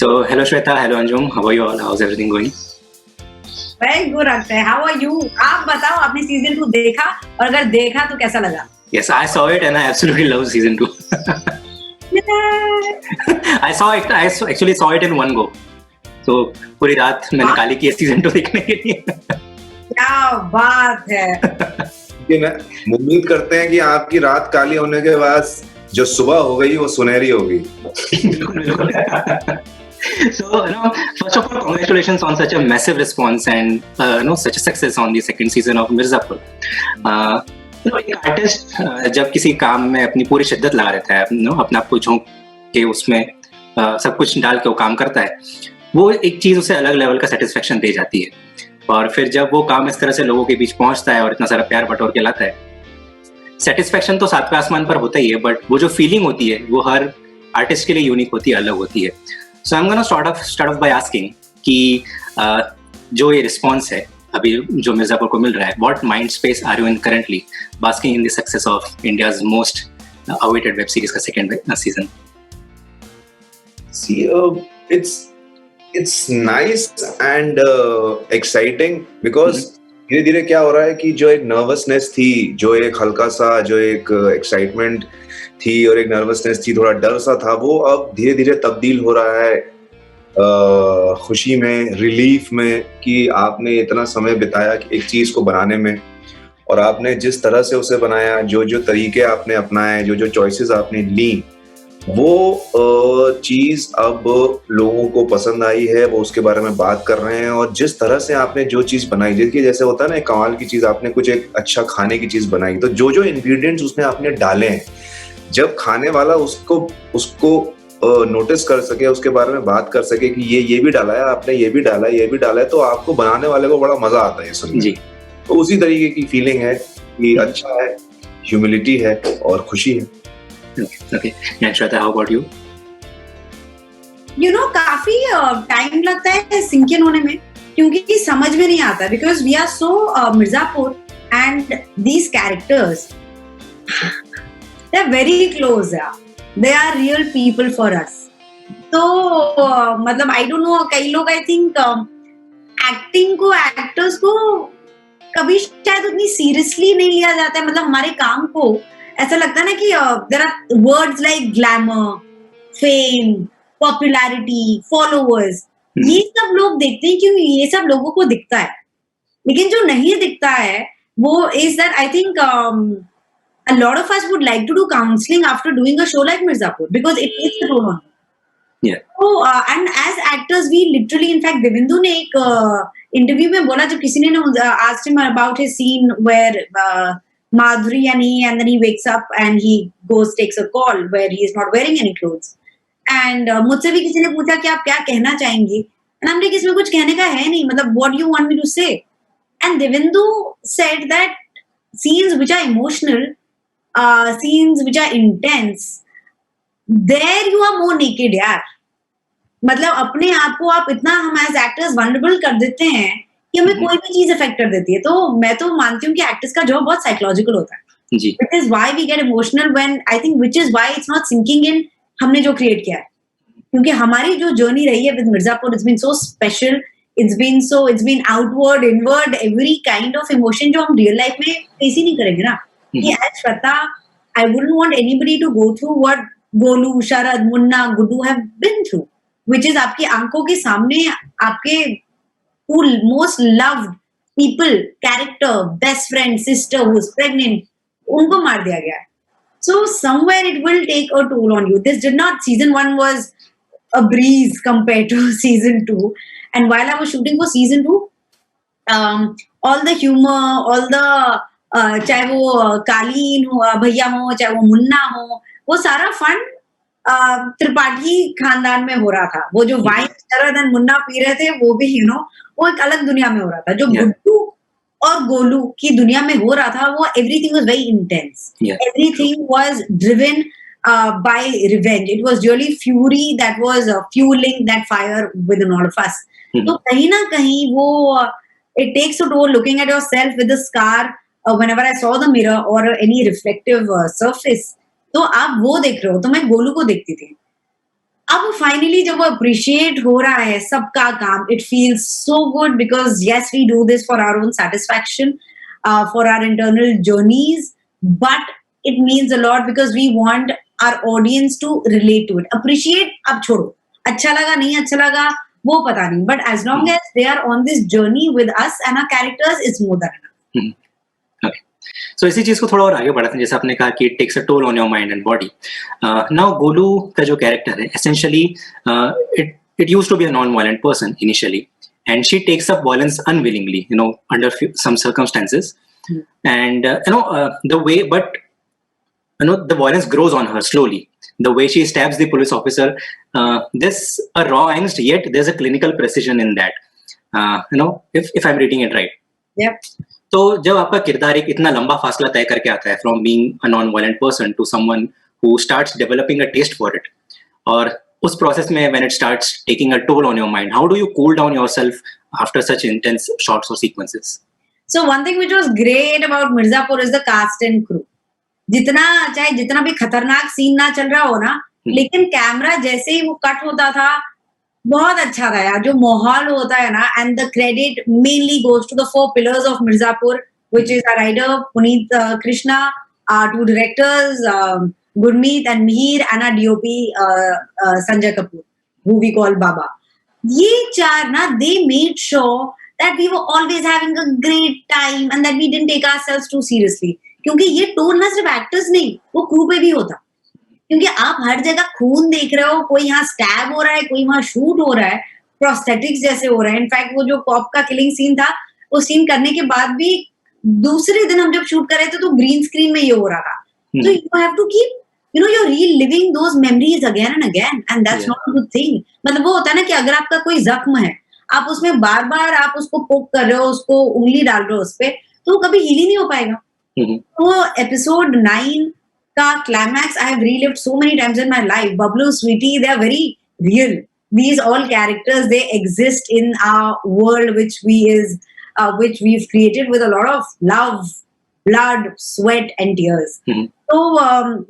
So, hello Shweta, hello Anjum. How are you all? How's everything going? Very good Akshay, how are you? आप बताओ, आपने season 2 देखा और अगर देखा तो कैसा लगा? Yes, I saw it and I absolutely love season 2. actually saw it in one go. So पूरी रात मैंने काली की सीजन 2 देखने के लिए. क्या बात है. लेकिन उम्मीद करते हैं कि आपकी रात काली होने के बाद जो सुबह हो गई वो सुनहरी होगी. So, first of all, congratulations on such a massive response and such a success on the second season of Mirzapur. एक आर्टिस्ट जब किसी काम में अपनी पूरी शिद्दत लगा रहता है, अपने आप को झोंक के उसमें सब कुछ डाल के वो काम करता है, वो एक चीज उसे अलग लेवल का सेटिस्फेक्शन दे जाती है. और फिर जब वो काम इस तरह से लोगों के बीच पहुंचता है और इतना सारा प्यार बटोर के लाता है, सेटिस्फेक्शन तो सातवें आसमान पर होता ही है, बट वो जो फीलिंग होती है वो हर आर्टिस्ट के लिए यूनिक होती है, अलग होती है. So I'm gonna start off by asking कि जो ये रिस्पॉन्स है अभी जो मिर्जापुर को मिल रहा है, what mind space are you in currently basking in the success of India's most awaited web series का second season? See, it's nice and exciting because धीरे धीरे क्या हो रहा है कि जो एक नर्वसनेस थी, जो एक हल्का सा जो एक एक्साइटमेंट थी और एक नर्वसनेस थी, थोड़ा डर सा था, वो अब धीरे धीरे तब्दील हो रहा है खुशी में, रिलीफ में, कि आपने इतना समय बिताया कि एक चीज को बनाने में, और आपने जिस तरह से उसे बनाया, जो जो तरीके आपने अपनाए, जो जो चॉइसेस आपने ली, वो चीज अब लोगों को पसंद आई है, वो उसके बारे में बात कर रहे हैं. और जिस तरह से आपने जो चीज बनाई, देखिए जैसे होता है ना, कमाल की चीज, आपने कुछ एक अच्छा खाने की चीज बनाई, तो जो जो इंग्रेडिएंट्स उसमें आपने डाले हैं, जब खाने वाला उसको नोटिस कर सके, उसके बारे में बात कर सके कि ये भी डाला है आपने, ये भी डाला है, ये भी डाला है, तो आपको बनाने वाले को बड़ा मजा आता है सुनने जी. तो उसी तरीके की फीलिंग है कि अच्छा है, ह्यूमिलिटी है और खुशी है. Okay. And Shweta, how about you? काफी टाइम लगता है सिंक इन होने में, क्योंकि समझ में नहीं आता, because we are so Mirzapur and these characters they are very close, they are real people for us. तो मतलब आई डोंट नो, कई लोग आई थिंक एक्टिंग को, एक्टर्स को कभी शायद उतनी सीरियसली नहीं लिया जाता है. मतलब हमारे काम को ऐसा लगता है ना कि there are words like glamour, fame, popularity, followers, ये सब लोग देखते हैं क्योंकि ये सब लोगों को दिखता है. लेकिन जो नहीं दिखता है वो is that I think a lot of us would like to do counseling after doing a show like Mirzapur because it takes a toll on you. Yeah. So and as actors we literally, in fact, Devindu ने एक interview में बोला, जब किसी ने asked him about his scene where Madhuri and then he wakes up and he goes takes a call where he is not wearing any clothes. And मुझसे भी किसी ने पूछा कि आप क्या कहना चाहेंगे, and I'm like, इसमें कुछ कहने का है नहीं, मतलब what do you want me to say? And Devindu said that scenes which are emotional, scenes which are intense, there you are more naked यार. मतलब अपने आप को आप इतना, हम एज एक्टर्स वल्नरेबल कर देते हैं कि हमें कोई भी चीज इफेक्ट कर देती है. तो मैं तो मानती हूँ कि एक्टर्स का जॉब बहुत साइकोलॉजिकल होता है. It is why we get emotional when, I think which is why it's not sinking in हमने जो क्रिएट किया है. क्योंकि हमारी जो जर्नी रही है with Mirzapur, it's been so special, it's been outward, inward, every kind of emotion जो हम रियल लाइफ में फेस ही नहीं करेंगे ना. कि as Shweta, I wouldn't want anybody to go through what Golu, Sharad, Munna, Guddu have been through, which is आपकी आंखों के सामने आपके who most loved people, character, best friend, sister who is pregnant, उनको मार दिया गया. So somewhere it will take a toll on you. This did not, season 1 was a breeze compared to season 2. And while I was shooting for season 2, all the humor, all the चाहे वो कालीन हो, भैया हो, चाहे वो मुन्ना हो, वो सारा फन त्रिपाठी खानदान में हो रहा था. वो जो wine Sharad and Munna P रहे थे, वो भी वो एक अलग दुनिया में हो रहा था. जो गुड्डू और गोलू की दुनिया में हो रहा था, वो everything was very intense, everything was driven by revenge. It was really fury that was fueling that fire within all of us. तो कहीं ना कहीं वो it takes a toll looking at yourself with a scar whenever I saw the mirror or any reflective surface. तो आप वो देख रहे हो, तो मैं गोलू को देखती थी. अब फाइनली जब वो अप्रिशिएट हो रहा है सबका काम, it feels so good because yes we do this for our own satisfaction, for our internal journeys, but it means a lot because we want our audience to relate to it. Appreciate अब छोड़ो, अच्छा लगा नहीं अच्छा लगा वो पता नहीं, but as long as they are on this journey with us and our characters is more than enough. So इसी चीज को थोड़ा और आगे बढ़ाते हैं. जैसे आपने कहा कि it takes a toll on your mind and body. Now Golu का जो कैरेक्टर है essentially it used to be a non violent person initially, and she takes up violence unwillingly, under some circumstances. And the way, but the violence grows on her slowly. The way she stabs the police officer, there's a raw angst, yet there's a clinical precision in that. If I'm reading it right. Yep. तो जब आपका किरदार एक इतना लंबा फासला तय करके आता है from being a non violent person to someone who starts developing a taste for it, और उस प्रोसेस में when it starts taking a toll on your mind, how do you cool down yourself after such intense shots और sequences? So one thing which was great about Mirzapur is the cast and crew. चाहे जितना भी खतरनाक scene ना चल रहा हो ना, लेकिन कैमरा जैसे ही वो कट होता था बहुत अच्छा था यार. जो माहौल होता है ना, and the credit mainly goes to the 4 pillars of Mirzapur, which is our writer Puneet Krishna, our 2 directors Gurmeet and Mihir, and our DOP Sanjay Kapoor, who we call Baba. ये 4 ना, they made sure that we were always having a great time and that we didn't take ourselves too seriously. क्योंकि ये toll ना सिर्फ actors नहीं, वो crew पे भी होता. क्योंकि आप हर जगह खून देख रहे हो, कोई यहाँ स्टैब हो रहा है, कोई वहां शूट हो रहा है, प्रोस्थेटिक्स जैसे हो रहा है. इनफैक्ट वो जो कॉप का किलिंग सीन था, वो सीन करने के बाद भी दूसरे दिन हम जब शूट कर रहे थे तो ग्रीन स्क्रीन में ये हो रहा था. तो you have to keep you're reliving those memories again and again, and that's not a good thing. मतलब वो होता है ना कि अगर आपका कोई जख्म है, आप उसमें बार बार आप उसको पोक कर रहे हो, उसको उंगली डाल रहे हो उस पे, तो वो कभी हील ही नहीं हो पाएगा. तो एपिसोड 9 का climax I have relived so many times in my life. Bablu, Sweety, they are very real. These all characters, they exist in our world which we've created with a lot of love, blood, sweat and tears. तो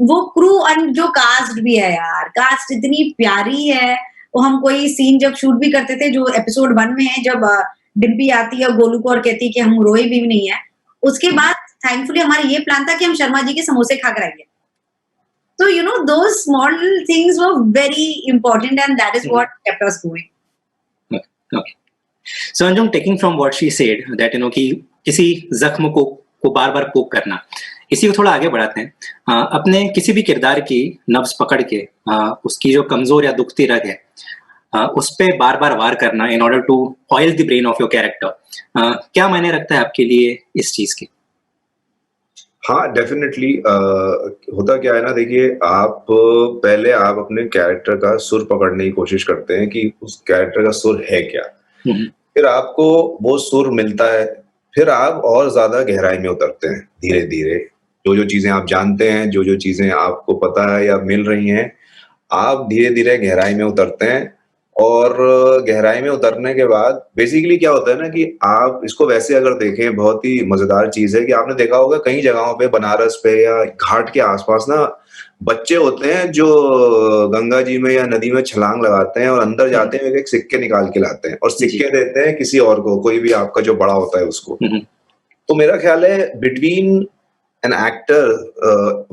वो crew और जो cast भी है यार, cast इतनी प्यारी है. वो हम कोई सीन जब शूट भी करते थे, जो एपिसोड 1 में है, जब डिम्पी आती है गोलू को और कहती है कि हम रोए भी नहीं है, उसके बाद थैंकफुली हमारा ये प्लान था कि हम शर्मा जी के समोसे खा कर आएंगे. तो those small things were very important, and that is what kept us going. Okay. So Anjum, taking from what she said that कि किसी जख्म को बार-बार पोक करना, इसी को थोड़ा आगे बढ़ाते हैं. अपने किसी भी किरदार की नब्ज पकड़ के उसकी जो कमजोर या दुखती रग है उस पे बार-बार वार करना in order to oil the brain of your character, क्या मायने रखता है आपके लिए इस चीज की? हाँ, डेफिनेटली. होता क्या है ना, देखिए, आप अपने कैरेक्टर का सुर पकड़ने की कोशिश करते हैं कि उस कैरेक्टर का सुर है क्या. फिर आपको वो सुर मिलता है, फिर आप और ज्यादा गहराई में उतरते हैं धीरे धीरे. जो चीजें आप जानते हैं, जो चीजें आपको पता है या मिल रही हैं, आप धीरे धीरे गहराई में उतरते हैं. और गहराई में उतरने के बाद बेसिकली क्या होता है ना कि आप इसको वैसे अगर देखें, बहुत ही मजेदार चीज है कि आपने देखा होगा कई जगहों पे, बनारस पे या घाट के आसपास ना, बच्चे होते हैं जो गंगा जी में या नदी में छलांग लगाते हैं और अंदर जाते हैं, एक सिक्के निकाल के लाते हैं और सिक्के देते हैं किसी और को, कोई भी आपका जो बड़ा होता है उसको. तो मेरा ख्याल है बिटवीन एन एक्टर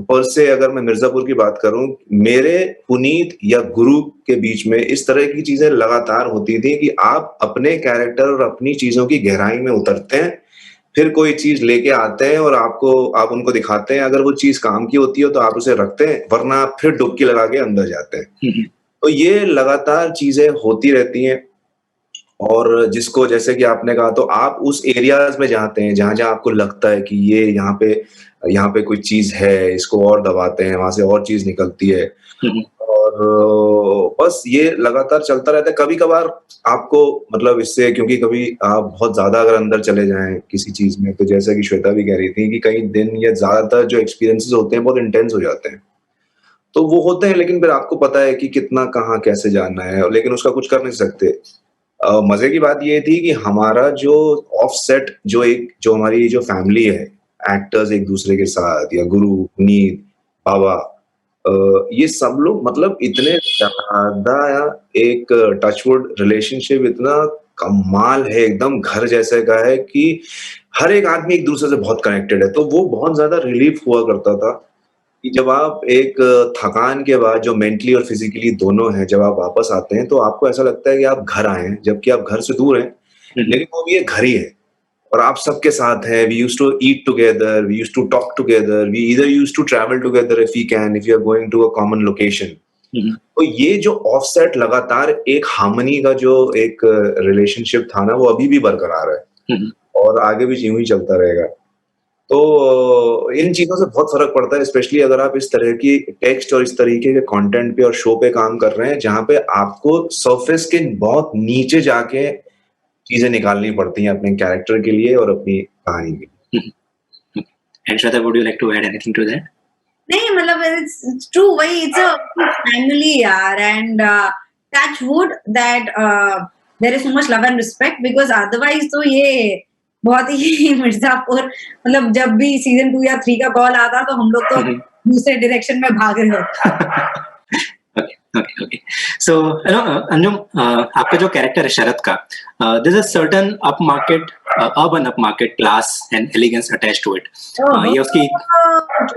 पर से, अगर मैं मिर्जापुर की बात करूं, मेरे पुनीत या गुरु के बीच में इस तरह की चीजें लगातार होती थी कि आप अपने कैरेक्टर और अपनी चीजों की गहराई में उतरते हैं, फिर कोई चीज लेके आते हैं और आप उनको दिखाते हैं. अगर वो चीज काम की होती है तो आप उसे रखते हैं, वरना फिर डुबकी लगा के अंदर जाते हैं. तो ये लगातार चीजें होती रहती हैं. और जिसको, जैसे कि आपने कहा, तो आप उस एरियाज में जाते हैं जहां आपको लगता है कि ये यहाँ पे कोई चीज है, इसको और दबाते हैं, वहां से और चीज निकलती है. और बस ये लगातार चलता रहता है. कभी कभार आपको, मतलब इससे, क्योंकि कभी आप बहुत ज्यादा अगर अंदर चले जाएं किसी चीज में, तो जैसा कि श्वेता भी कह रही थी कि कई दिन या ज्यादातर जो एक्सपीरियंसेस होते हैं बहुत इंटेंस हो जाते हैं, तो वो होते हैं, लेकिन फिर आपको पता है कि कितना कहाँ कैसे जाना है, लेकिन उसका कुछ कर नहीं सकते. मजे की बात ये थी कि हमारा जो ऑफसेट, जो हमारी जो फैमिली है, एक्टर्स एक दूसरे के साथ, या गुरु, पुनीत, बाबा, ये सब लोग मतलब इतने ज्यादा एक टचवुड रिलेशनशिप इतना कमाल है, एकदम घर जैसे का है कि हर एक आदमी एक दूसरे से बहुत कनेक्टेड है, तो वो बहुत ज्यादा रिलीफ हुआ करता था कि जब आप एक थकान के बाद जो मेंटली और फिजिकली दोनों हैं, जब आप वापस आते हैं तो आपको ऐसा लगता है कि आप घर आए हैं, जबकि आप घर से दूर हैं, लेकिन वो भी एक घर ही है और आप सबके साथ हैं। We used to eat together, we used to talk together, we either used to travel together if we can, if you are going to a common location. तो ये जो ऑफसेट लगातार एक हार्मनी का जो एक रिलेशनशिप था ना, वो अभी भी बरकरार है और आगे भी यूं ही चलता रहेगा। तो इन चीजों से बहुत फर्क पड़ता है, स्पेशली अगर आप इस तरह की टेक्स्ट और इस तरीके के कंटेंट पे और शो पे काम कर रहे हैं जहां पे आपको सरफेस के बहुत नीचे जाके चीजें निकालनी पड़ती हैं अपने कैरेक्टर के लिए और अपनी कहानी के लिए। And Shweta, would you like to add anything to that? नहीं मतलब it's true, वही it's a family यार, and touch wood that there is so much love and respect, because otherwise तो ये बहुत ही मिर्जापुर, मतलब जब भी सीजन 2 या 3 का कॉल आता तो हम लोग तो दूसरे डायरेक्शन में भाग रहे होते। Okay. So, Anjum, आपका जो कैरेक्टर है शरद का, there's a certain upmarket, urban upmarket class and elegance attached to it. ये उसकी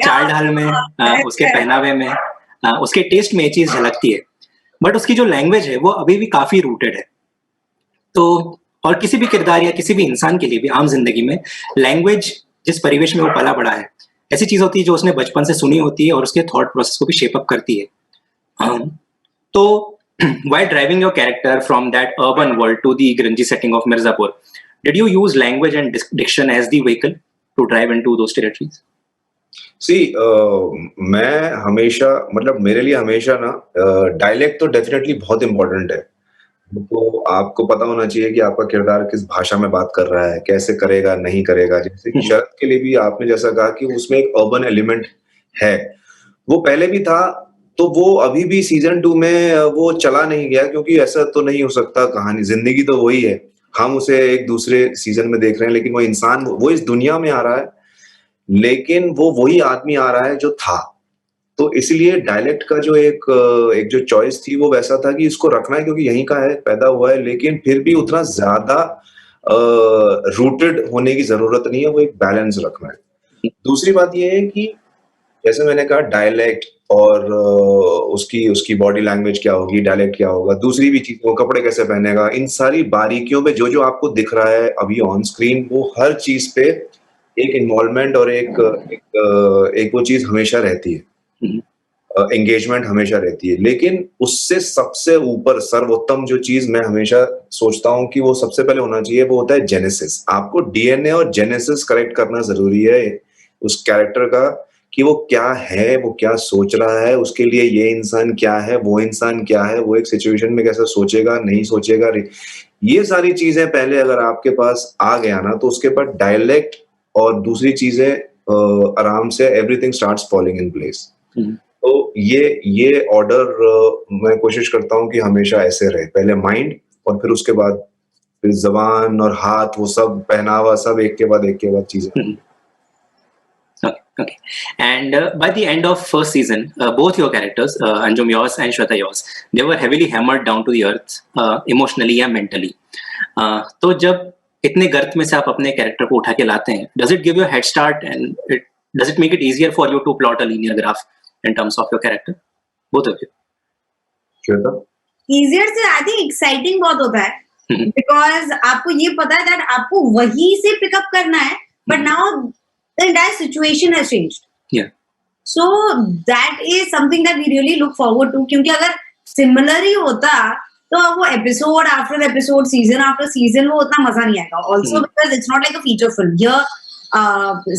चाल ढाल में, उसके पहनावे में, उसके टेस्ट में ये चीज झलकती है, बट उसकी जो लैंग्वेज है वो अभी भी काफी रूटेड है। तो और किसी भी किरदार या किसी भी इंसान के लिए भी आम जिंदगी में लैंग्वेज जिस परिवेश में वो पला बड़ा है, ऐसी चीज होती है जो उसने बचपन से सुनी होती है और उसके थॉट प्रोसेस को भी शेप अप करती है। तो while driving your character from that urban world to the grungy setting of Mirzapur, did you use language and diction as the vehicle to drive into those territories? See, मैं हमेशा मतलब मेरे लिए हमेशा ना डायलेक्ट तो डेफिनेटली बहुत important है। तो आपको पता होना चाहिए कि आपका किरदार किस भाषा में बात कर रहा है, कैसे करेगा, नहीं करेगा। जैसे कि शरद के लिए भी आपने जैसा कहा कि उसमें एक अर्बन एलिमेंट है, वो पहले भी था, तो वो अभी भी सीजन 2 में वो चला नहीं गया, क्योंकि ऐसा तो नहीं हो सकता, कहानी जिंदगी तो वही है। हम उसे एक दूसरे सीजन में देख रहे हैं, लेकिन वो इंसान वो इस दुनिया में आ रहा है, लेकिन वो वही आदमी आ रहा है जो था। तो इसलिए डायलेक्ट का जो एक जो चॉइस थी वो वैसा था कि इसको रखना है क्योंकि यहीं का है, पैदा हुआ है, लेकिन फिर भी उतना ज्यादा रूटेड होने की जरूरत नहीं है, वो एक बैलेंस रखना है। दूसरी बात ये है कि जैसे मैंने कहा डायलेक्ट और उसकी बॉडी लैंग्वेज क्या होगी, डायलेक्ट क्या होगा, दूसरी भी चीज वो कपड़े कैसे पहनेगा, इन सारी बारीकियों पे जो आपको दिख रहा है अभी ऑन स्क्रीन, वो हर चीज पे एक इन्वॉल्वमेंट और एक वो चीज हमेशा रहती है, एंगेजमेंट हमेशा रहती है। लेकिन उससे सबसे ऊपर सर्वोत्तम जो चीज मैं हमेशा सोचता हूँ कि वो सबसे पहले होना चाहिए, वो होता है जेनेसिस। आपको डीएनए और जेनेसिस करेक्ट करना जरूरी है उस कैरेक्टर का, कि वो क्या है, वो क्या सोच रहा है, उसके लिए ये इंसान क्या है, वो इंसान क्या है, वो एक सिचुएशन में कैसे सोचेगा, नहीं सोचेगा। ये सारी चीजें पहले अगर आपके पास आ गया ना, तो उसके बाद डायलेक्ट और दूसरी चीजें आराम से everything starts falling in place. तो ये ऑर्डर मैं कोशिश करता हूँ कि हमेशा ऐसे रहे, पहले माइंड और फिर उसके बाद फिर जबान और हाथ, वो सब पहनावा, सब एक के बाद चीजें। Okay. And by the end of first season, both your characters, Anjum yours and Shweta yours, they were heavily hammered down to the earth, emotionally या mentally. तो जब इतने गर्त में से आप अपने कैरेक्टर को उठा के लाते हैं, does it give you a head start and does it make it easier for you to plot a linear graph in terms of your character? Both of you. Shweta? Easier से I think exciting बहुत होता है, because आपको ये पता है that आपको वही से पिकअप करना है, but now the entire situation has changed. Yeah. So that is something that we really look forward to, क्योंकि अगर similar ही होता तो वो episode after episode, season after season, वो उतना मजा नहीं आएगा. Also because it's not like a feature film. Here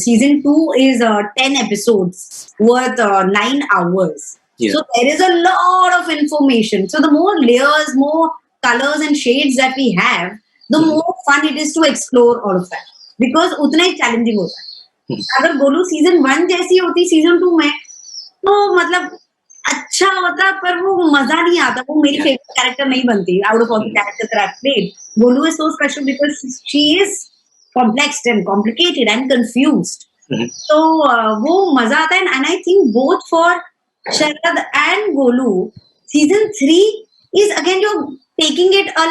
season 2 is 10 episodes worth 9 hours. Yeah. So there is a lot of information. So the more layers, more colors and shades that we have, the more fun it is to explore all of that. Because उतना ही challenging होता है. अगर Golu season 1 जैसी होती season 2 में, तो मतलब अच्छा होता, पर वो मजा नहीं आता, वो मेरी फेवरेट कैरेक्टर नहीं बनती out of all the characters that I played. Golu is so special because she is complex and complicated and confused. तो वो मजा आता है. And I think both for Sharad and Golu, season 3 is again you're taking it a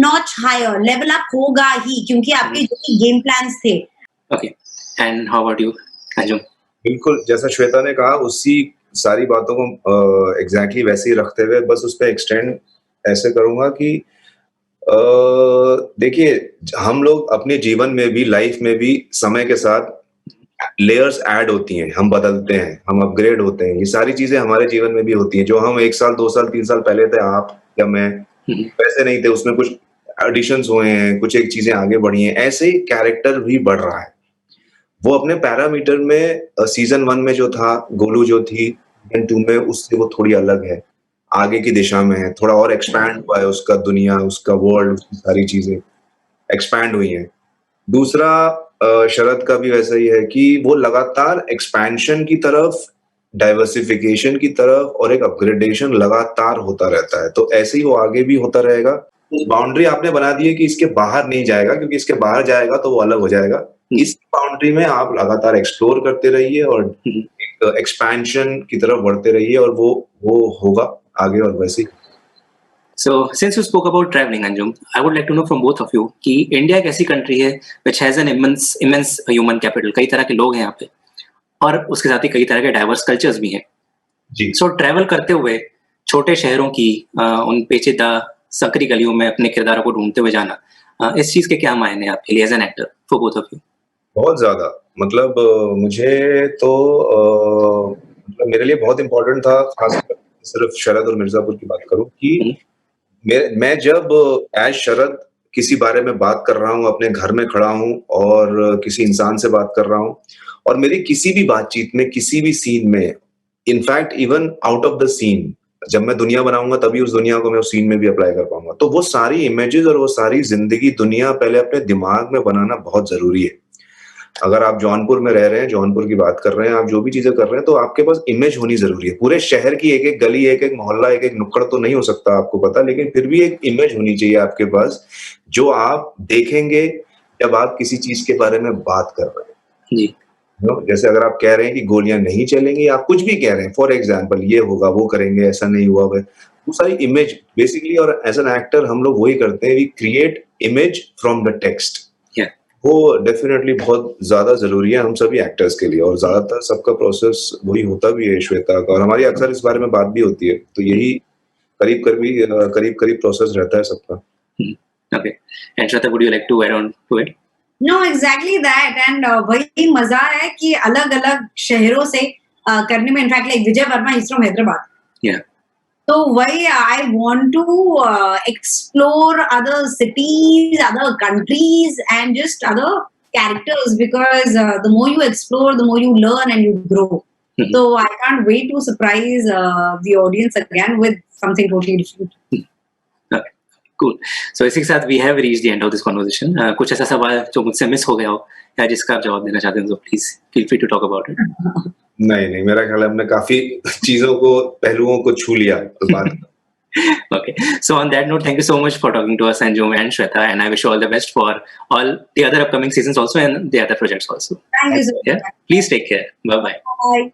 notch higher, level up होगा ही क्योंकि आपके जो भी game plans थे. Okay. And how about you, Anjum? बिल्कुल जैसा श्वेता ने कहा उसी सारी बातों को एग्जैक्टली वैसे ही रखते हुए बस उस पर एक्सटेंड ऐसे करूंगा कि देखिए हम लोग अपने जीवन में भी लाइफ में भी समय के साथ लेयर्स ऐड होती हैं, हम बदलते हैं, हम अपग्रेड होते हैं, ये सारी चीजें हमारे जीवन में भी होती हैं। जो हम 1 साल 2 साल 3 साल पहले थे, आप या मैं वैसे नहीं थे, उसमें कुछ एडिशंस हुए हैं, कुछ एक चीजें आगे बढ़ी हैं, ऐसे ही कैरेक्टर भी बढ़ रहा है। वो अपने पैरामीटर में सीजन 1 में जो था, गोलू जो थी, सीजन 2 में उससे वो थोड़ी अलग है, आगे की दिशा में है, थोड़ा और एक्सपैंड हुआ है, उसका दुनिया, उसका वर्ल्ड, उसकी सारी चीजें एक्सपैंड हुई हैं। दूसरा शरद का भी वैसा ही है कि वो लगातार एक्सपेंशन की तरफ, डाइवर्सिफिकेशन की तरफ और एक अपग्रेडेशन लगातार होता रहता है, तो ऐसे ही वो आगे भी होता रहेगा। उस बाउंड्री आपने बना दी है कि इसके बाहर नहीं जाएगा, क्योंकि इसके बाहर जाएगा तो वो अलग हो जाएगा। इस बाउंड्री में आप लगातार एक्सप्लोर करते रहिए और एक एक्सपेंशन की तरफ बढ़ते रहिए और वो होगा आगे और वैसे ही। So, since you spoke about traveling, Anjum, I would like to know from both of you कि इंडिया एक ऐसी कंट्री है which has an immense human capital, कई तरह के लोग हैं यहाँ पे और उसके साथ ही कई तरह के डाइवर्स कल्चर्स भी हैं। जी। So, ट्रैवल करते हुए छोटे शहरों की उन पेचीदा सकरी गलियों में अपने किरदारों को ढूंढते हुए जाना, इस चीज के क्या मायने हैं आपके लिए as an actor for both of you? बहुत ज्यादा, मतलब मुझे तो मतलब मेरे लिए बहुत इम्पोर्टेंट था, खासकर सिर्फ शरद और मिर्जापुर की बात करूं कि मैं जब एज शरद किसी बारे में बात कर रहा हूँ, अपने घर में खड़ा हूँ और किसी इंसान से बात कर रहा हूँ और मेरी किसी भी बातचीत में, किसी भी सीन में, in fact even out of the scene, जब मैं दुनिया बनाऊंगा तभी उस दुनिया को मैं उस सीन में भी अप्लाई कर पाऊंगा। तो वो सारी इमेजेस और वो सारी जिंदगी दुनिया पहले अपने दिमाग में बनाना बहुत जरूरी है। अगर आप जौनपुर में रह रहे हैं, जौनपुर की बात कर रहे हैं, आप जो भी चीजें कर रहे हैं, तो आपके पास इमेज होनी जरूरी है। पूरे शहर की एक एक गली, एक एक मोहल्ला, एक एक नुक्कड़ तो नहीं हो सकता आपको पता, लेकिन फिर भी एक इमेज होनी चाहिए आपके पास जो आप देखेंगे जब आप किसी चीज के बारे में बात कर रहे हैं। जी। जैसे अगर आप कह रहे हैं कि गोलियां नहीं चलेंगी, आप कुछ भी कह रहे हैं, फॉर एग्जाम्पल ये होगा, वो करेंगे, ऐसा नहीं हुआ, वो सारी इमेज बेसिकली, और एज एन एक्टर हम लोग वही करते हैं, we create image from the text. वो डेफिनेटली बहुत ज्यादा जरूरी है हम सभी एक्टर्स के लिए, और ज्यादातर सबका प्रोसेस वही होता भी है श्वेता का, और हमारी अक्सर इस बारे में बात भी होती है, तो यही करीब प्रोसेस रहता है सबका। Okay. And Shweta, would you like to add on to it? No, exactly that. And वही मजा है कि अलग-अलग शहरों से करने में, in fact like Vijay Verma is from Hyderabad. Yeah. तो वही I want to explore other cities, other countries, and just other characters, because the more you explore, the more you learn and you grow. So I can't wait to surprise the audience again with something totally different. Okay. Cool. So इसी के साथ we have reached the end of this conversation. कुछ ऐसा सवाल जो मुझसे miss हो गया हो या जिसका आप जवाब देना चाहते हैं, तो please feel free to talk about it. नहीं, मेरा ख्याल है हमने काफी चीजों को, पहलुओं को छू लिया तो बात। Okay. So on that note, thank you so much for talking to us, Anjum and Shweta, and I wish you all the best for all the other upcoming seasons also and the other projects also. Thank you so much. Please take care. Bye-bye. Bye.